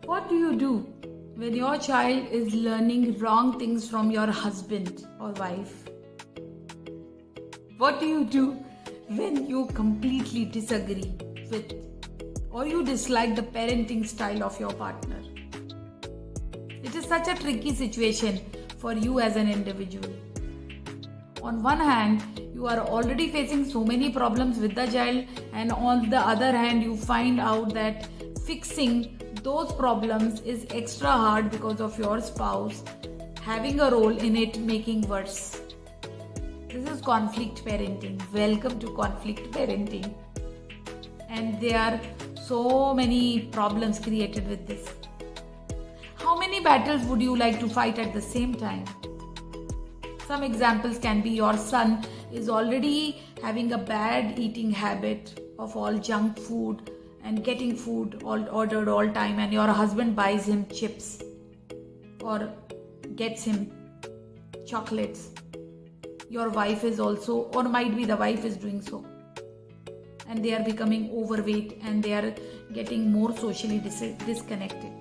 What do you do when your child is learning wrong things from your husband or wife? What do you do when you completely disagree with or you dislike the parenting style of your partner? It is such a tricky situation for you as an individual. On one hand, you are already facing so many problems with the child, and on the other hand, you find out that fixing those problems is extra hard because of your spouse having a role in it making worse. This is conflict parenting. Welcome to conflict parenting. And there are so many problems created with this. How many battles would you like to fight at the same time? Some examples can be your son is already having a bad eating habit of all junk food and getting food all ordered all time, and your husband buys him chips or gets him chocolates. Your wife is also, or might be the wife is doing so, and they are becoming overweight and they are getting more socially disconnected.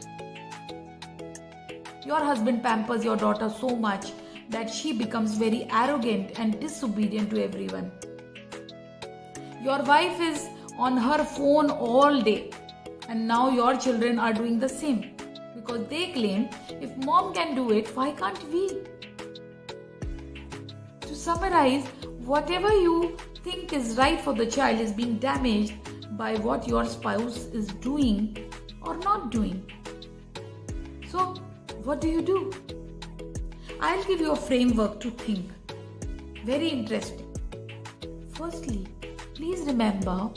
Your husband pampers your daughter so much that she becomes very arrogant and disobedient to everyone. Your wife is on her phone all day, and now your children are doing the same because they claim, if mom can do it, why can't we? To summarize, whatever you think is right for the child is being damaged by what your spouse is doing or not doing. So, what do you do? I'll give you a framework to think. Very interesting. Firstly, please remember,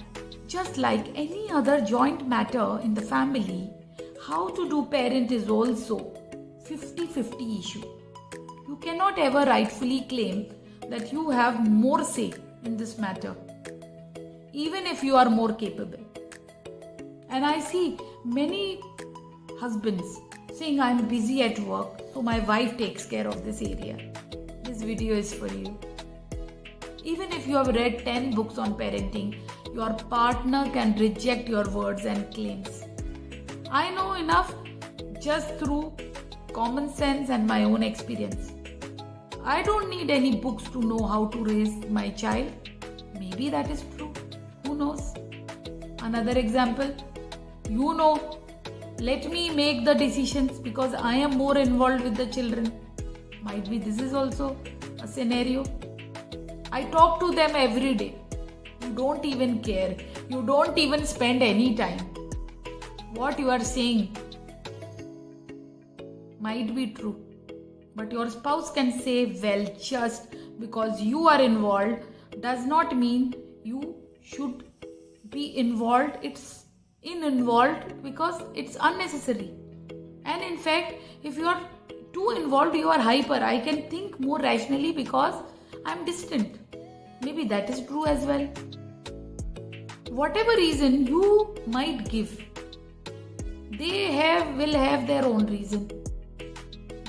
just like any other joint matter in the family, how to do parent is also 50-50 issue. You cannot ever rightfully claim that you have more say in this matter, even if you are more capable. And I see many husbands saying, I'm busy at work, so my wife takes care of this area. This video is for you. Even if you have read 10 books on parenting, your partner can reject your words and claims. I know enough just through common sense and my own experience. I don't need any books to know how to raise my child. Maybe that is true. Who knows? Another example, let me make the decisions because I am more involved with the children. Might be this is also a scenario. I talk to them every day. You don't even care. You don't even spend any time. What you are saying might be true. But your spouse can say, well, just because you are involved does not mean you should be involved. It's involved because it's unnecessary. And in fact, if you are too involved, you are hyper. I can think more rationally because I'm distant. Maybe that is true as well. Whatever reason you might give, they will have their own reason.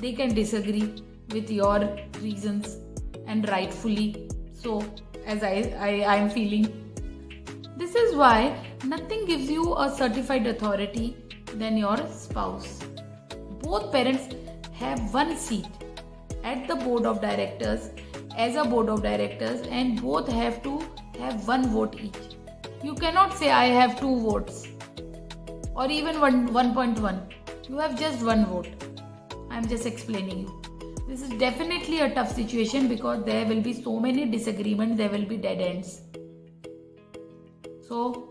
They can disagree with your reasons, and rightfully so, as I am feeling. This is why nothing gives you a certified authority than your spouse. Both parents have one seat at the board of directors, as a board of directors, and both have to have one vote each. You cannot say I have 2 votes or even 1.1. You have just one vote. I am just explaining you. This is definitely a tough situation because there will be so many disagreements, there will be dead ends. So,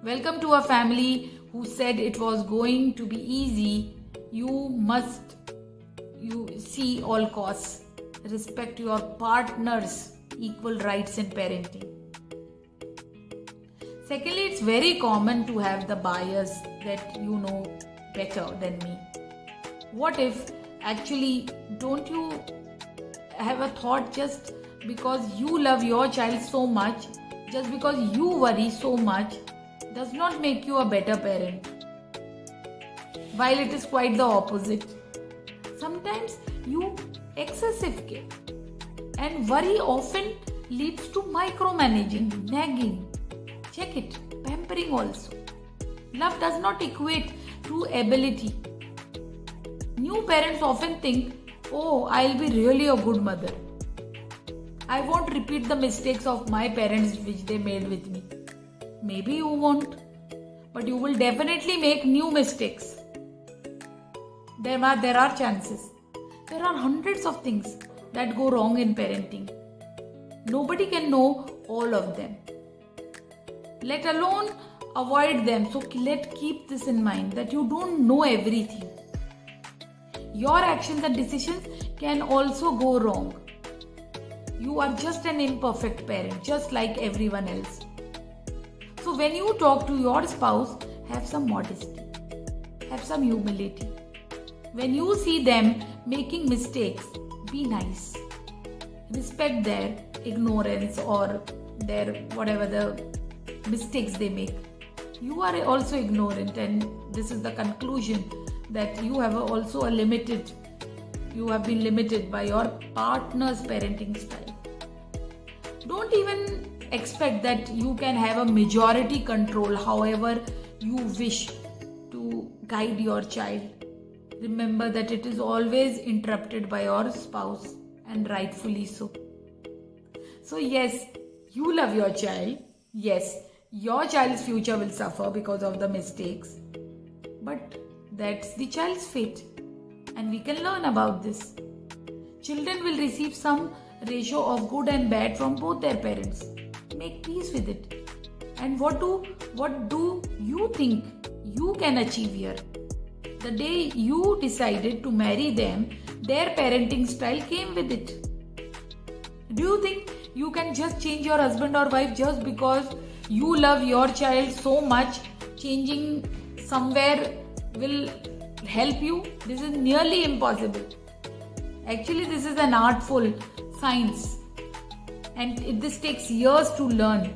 welcome to a family who said it was going to be easy. You see all costs. Respect your partner's equal rights in parenting. Secondly, it's very common to have the bias that you know better than me. What if actually don't you have a thought, just because you love your child so much, just because you worry so much, does not make you a better parent. While it is quite the opposite. Sometimes you excessive care and worry often leads to micromanaging, nagging. Check it, pampering also. Love does not equate true ability. New parents often think, oh, I'll be really a good mother. I won't repeat the mistakes of my parents which they made with me. Maybe you won't, but you will definitely make new mistakes. There are chances. There are hundreds of things that go wrong in parenting. Nobody can know all of them, let alone avoid them. So keep this in mind that you don't know everything. Your actions and decisions can also go wrong. You are just an imperfect parent, just like everyone else. So when you talk to your spouse, have some modesty, have some humility. When you see them making mistakes, be nice. Respect their ignorance or their whatever the mistakes they make. You are also ignorant, and this is the conclusion that you have been limited by your partner's parenting style. Don't even expect that you can have a majority control however you wish to guide your child. Remember that it is always interrupted by your spouse, and rightfully so. So yes, you love your child. Yes, your child's future will suffer because of the mistakes. But that's the child's fate, and we can learn about this. Children will receive some ratio of good and bad from both their parents. Make peace with it. And what do you think you can achieve here? The day you decided to marry them, their parenting style came with it. Do you think you can just change your husband or wife just because you love your child so much? Changing somewhere will help you? This is nearly impossible. Actually, this is an artful science, and this takes years to learn.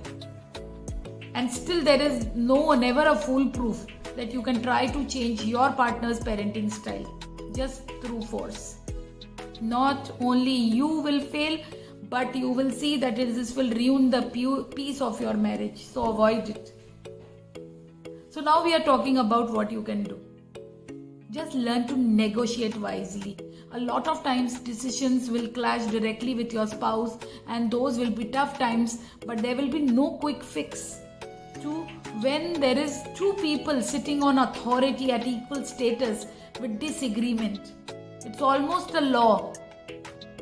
And still there is never a foolproof that you can try to change your partner's parenting style just through force. Not only you will fail, but you will see that this will ruin the peace of your marriage. So avoid it. So now we are talking about what you can do. Just learn to negotiate wisely. A lot of times decisions will clash directly with your spouse, and those will be tough times, but there will be no quick fix. When there is two people sitting on authority at equal status with disagreement, it's almost a law.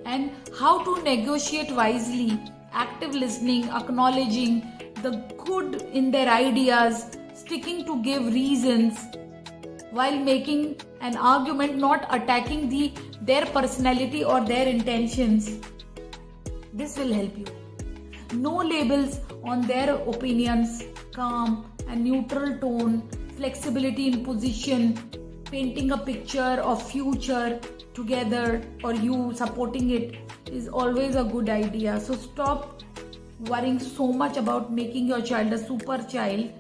And how to negotiate wisely: active listening, acknowledging the good in their ideas, sticking to give reasons while making an argument, not attacking their personality or their intentions. This will help you. No labels on their opinions, calm and neutral tone, flexibility in position, painting a picture of future together or you supporting it is always a good idea. So stop worrying so much about making your child a super child.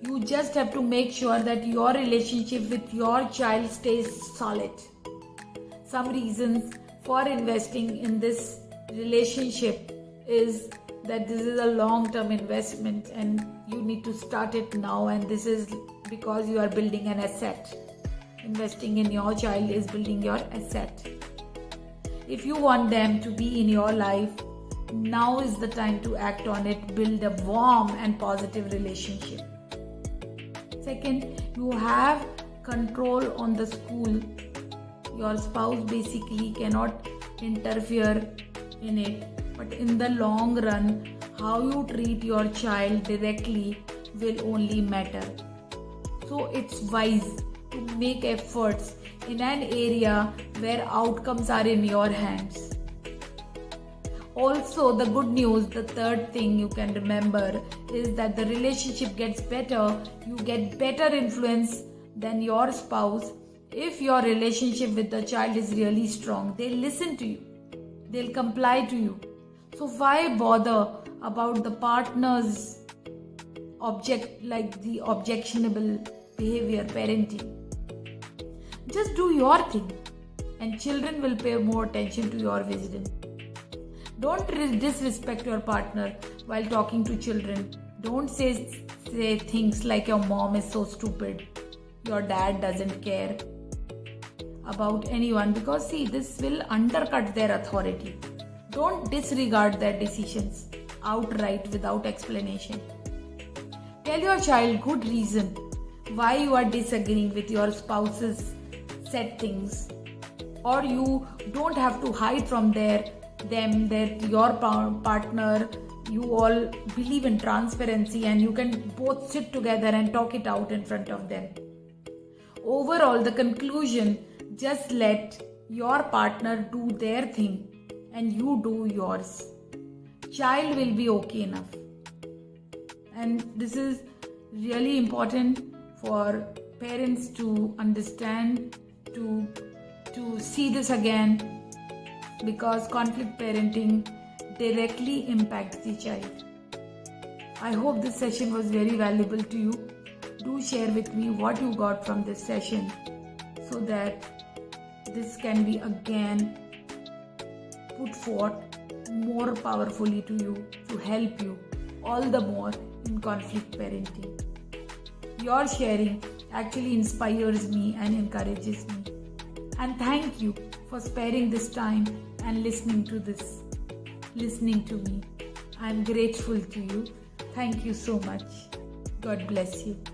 You just have to make sure that your relationship with your child stays solid. Some reasons for investing in this relationship is that this is a long-term investment and you need to start it now, and this is because you are building an asset. Investing in your child is building your asset. If you want them to be in your life, now is the time to act on it. Build a warm and positive relationship. Second, you have control on the school. Your spouse basically cannot interfere in it, but in the long run, how you treat your child directly will only matter. So it's wise to make efforts in an area where outcomes are in your hands. Also, the good news, the third thing you can remember is that the relationship gets better. You get better influence than your spouse. If your relationship with the child is really strong, they'll listen to you. They'll comply to you. So why bother about the partner's the objectionable behavior, parenting? Just do your thing and children will pay more attention to your wisdom. Don't disrespect your partner while talking to children. Don't say things like your mom is so stupid. your dad doesn't care about anyone, because see, this will undercut their authority. Don't disregard their decisions outright without explanation. Tell your child good reason why you are disagreeing with your spouse's set things, or you don't have to hide from them that your partner, you all believe in transparency and you can both sit together and talk it out in front of them. Overall, the conclusion, just let your partner do their thing and you do yours. Child will be okay enough. And this is really important for parents to understand, to see this again, because conflict parenting directly impacts the child. I hope this session was very valuable to you. Do share with me what you got from this session so that this can be again put forth more powerfully to you, to help you all the more in conflict parenting. Your sharing actually inspires me and encourages me. And thank you for sparing this time and listening to me. I am grateful to you. Thank you so much. God bless you.